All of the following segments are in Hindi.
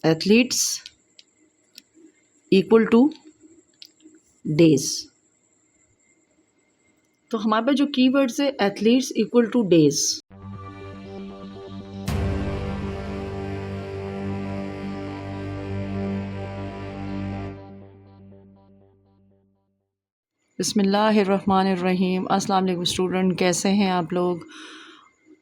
Athletes equal two days. तो हमारे पास जो कीवर्ड्स है एथलीट्स इक्वल टू डेज। बिस्मिल्लाहिर्रहमानिर्रहीम। अस्सलाम वालेकुम स्टूडेंट, कैसे हैं आप लोग।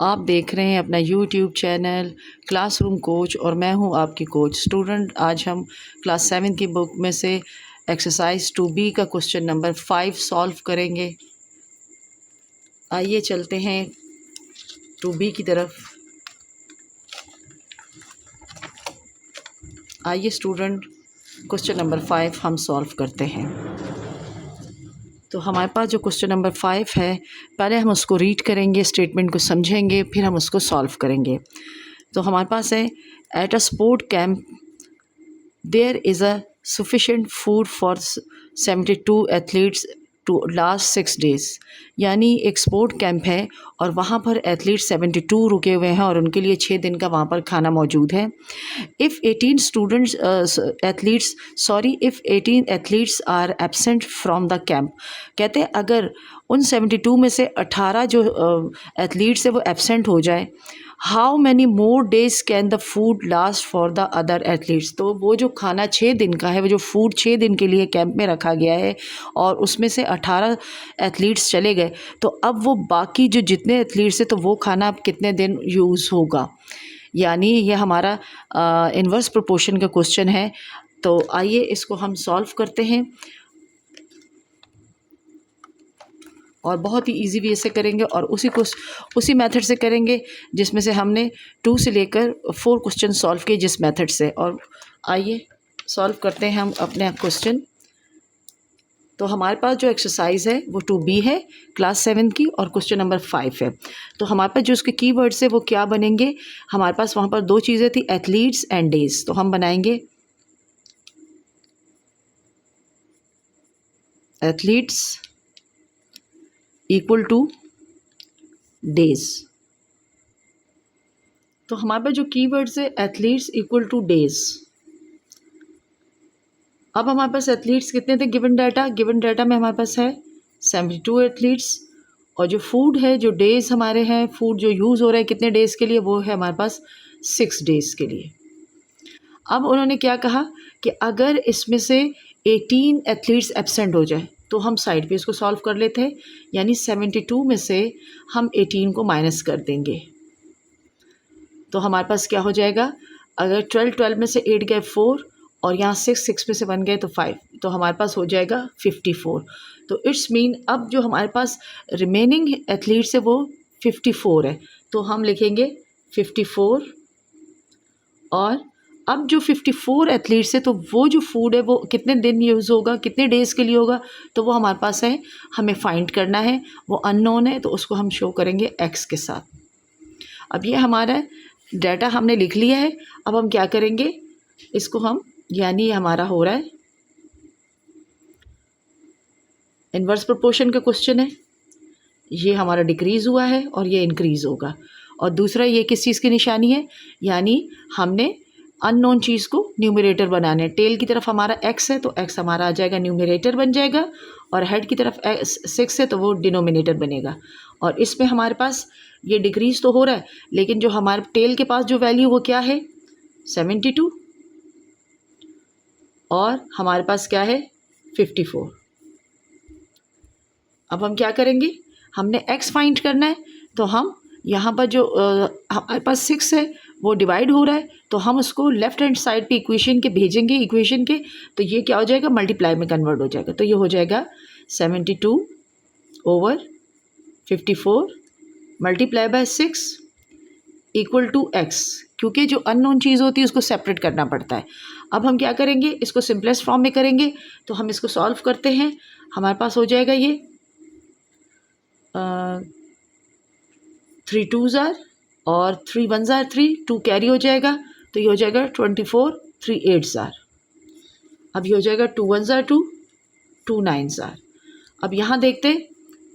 आप देख रहे हैं अपना यूट्यूब चैनल क्लासरूम कोच और मैं हूं आपकी कोच। स्टूडेंट, आज हम क्लास 7 की बुक में से एक्सरसाइज 2B का क्वेश्चन नंबर 5 सॉल्व करेंगे। आइए चलते हैं 2B की तरफ। आइए स्टूडेंट, क्वेश्चन नंबर 5 हम सॉल्व करते हैं। तो हमारे पास जो क्वेश्चन नंबर 5 है, पहले हम उसको रीड करेंगे, स्टेटमेंट को समझेंगे, फिर हम उसको सॉल्व करेंगे। तो हमारे पास है, at a sport camp there is a sufficient food for 72 athletes to last 6 days. यानी एक स्पोर्ट कैंप है और वहाँ पर एथलीट्स 72 रुके हुए हैं और उनके लिए 6 दिन का वहाँ पर खाना मौजूद है। If 18 athletes are absent from the camp. कहते हैं अगर उन 72 में से 18 जो एथलीट्स है वो एब्सेंट हो जाए, how many more days can the food last for the other athletes. तो वो जो खाना 6 दिन का है, वो जो फूड 6 दिन के लिए कैंप में रखा गया है और उसमें से 18 एथलीट्स चले गए, तो अब वो बाकी जो जितने एथलीट्स हैं तो वो खाना अब कितने दिन यूज़ होगा। यानी ये हमारा इन्वर्स प्रोपोर्शन का क्वेश्चन है। तो आइए इसको हम सॉल्व करते हैं और बहुत ही इजी वे से करेंगे और उसी मेथड से करेंगे जिसमें से हमने 2 से लेकर 4 क्वेश्चन सॉल्व किए जिस मेथड से। और आइए सॉल्व करते हैं हम अपने क्वेश्चन। तो हमारे पास जो एक्सरसाइज है वो 2B है क्लास 7 की और क्वेश्चन नंबर 5 है। तो हमारे पास जो उसके कीवर्ड्स है वो क्या बनेंगे। हमारे पास वहाँ पर 2 चीज़ें थी, एथलीट्स एंड डेज। तो हम बनाएंगे एथलीट्स इक्वल टू डेज। तो हमारे पास जो कीवर्ड्स है एथलीट्स इक्वल टू डेज। अब हमारे पास एथलीट्स कितने थे गिवन डाटा में हमारे पास है 72 एथलीट्स और जो फूड है, जो डेज़ हमारे हैं, फूड जो यूज़ हो रहा है कितने डेज़ के लिए, वो है हमारे पास 6 डेज़ के लिए। अब उन्होंने क्या कहा कि अगर इसमें से 18 एथलीट्स एब्सेंट हो जाए तो हम साइड पे इसको सॉल्व कर लेते हैं। यानी 72 में से हम 18 को माइनस कर देंगे तो हमारे पास क्या हो जाएगा। अगर 12 में से 8 गए 4 और यहाँ 6 में से 1 गए तो 5, तो हमारे पास हो जाएगा 54। तो इट्स मीन अब जो हमारे पास रिमेनिंग एथलीट्स है वो 54 है। तो हम लिखेंगे 54 और अब जो 54 एथलीट्स है तो वो जो फूड है वो कितने दिन यूज़ होगा, कितने डेज़ के लिए होगा, तो वो हमारे पास है, हमें फाइंड करना है। वो अननोन है तो उसको हम शो करेंगे x के साथ। अब ये हमारा डाटा हमने लिख लिया है। अब हम क्या करेंगे, इसको हम, यानी हमारा हो रहा है इन्वर्स प्रोपोर्शन का क्वेश्चन है, ये हमारा डिक्रीज़ हुआ है और ये इंक्रीज़ होगा। और दूसरा ये किस चीज़ की निशानी है, यानी हमने अननोन चीज़ को न्यूमरेटर बनाना है। टेल की तरफ हमारा x है तो x हमारा आ जाएगा, न्यूमरेटर बन जाएगा, और हेड की तरफ 6 है तो वो डिनोमिनेटर बनेगा। और इसमें हमारे पास ये डिक्रीज़ तो हो रहा है, लेकिन जो हमारे टेल के पास जो वैल्यू वो क्या है 72 और हमारे पास क्या है 54। अब हम क्या करेंगे, हमने x फाइंड करना है। तो हम यहाँ पर जो हमारे पास 6 है वो डिवाइड हो रहा है तो हम उसको लेफ़्ट हैंड साइड पे इक्वेशन के भेजेंगे, इक्वेशन के, तो ये क्या हो जाएगा, मल्टीप्लाई में कन्वर्ट हो जाएगा। तो ये हो जाएगा 72 over 54 multiply by 6 equal to x। क्योंकि जो अननोन चीज़ होती है उसको सेपरेट करना पड़ता है। अब हम क्या करेंगे, इसको सिंपलेस्ट फॉर्म में करेंगे। तो हम इसको सॉल्व करते हैं। हमारे पास हो जाएगा ये 3 2s आर और 3 1s आर 3, 2 कैरी हो जाएगा तो ये हो जाएगा 24, 3 8s आर। अब ये हो जाएगा 2 1s आर 2, 2 9s आर। अब यहाँ देखते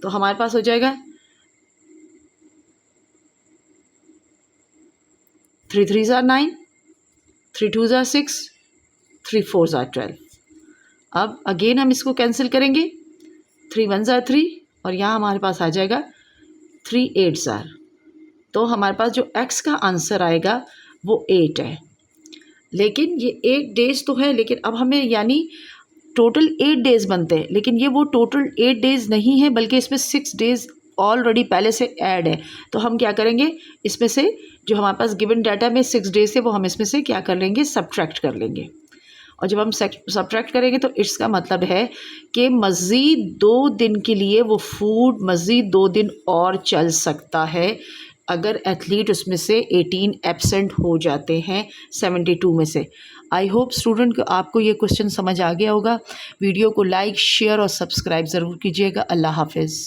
तो हमारे पास हो जाएगा 3 3s आर 9, 3 2 ज़ा 6, 3 4 ज़ा 12। अब अगेन हम इसको कैंसिल करेंगे, 3 1 ज़ा 3 और यहाँ हमारे पास आ जाएगा 3 8 ज़ा। तो हमारे पास जो x का आंसर आएगा वो 8 है। लेकिन ये 8 डेज़ तो है, लेकिन अब हमें यानी टोटल 8 डेज़ बनते हैं, लेकिन ये वो टोटल 8 डेज़ नहीं है, बल्कि इसमें 6 डेज़ ऑलरेडी पहले से ऐड है। तो हम क्या करेंगे, इसमें से जो हमारे पास गिवन डाटा में 6 डेज़ है वो हम इसमें से क्या कर लेंगे, सब्ट्रैक्ट कर लेंगे। और जब हम सब्ट्रैक्ट करेंगे तो इसका मतलब है कि मज़ीद 2 दिन के लिए वो फूड मज़ीद 2 दिन और चल सकता है अगर एथलीट उसमें से 18 एब्सेंट हो जाते हैं 72 में से। आई होप स्टूडेंट को आपको ये क्वेश्चन समझ आ गया होगा। वीडियो को लाइक, शेयर और सब्सक्राइब ज़रूर कीजिएगा। अल्लाह हाफिज़।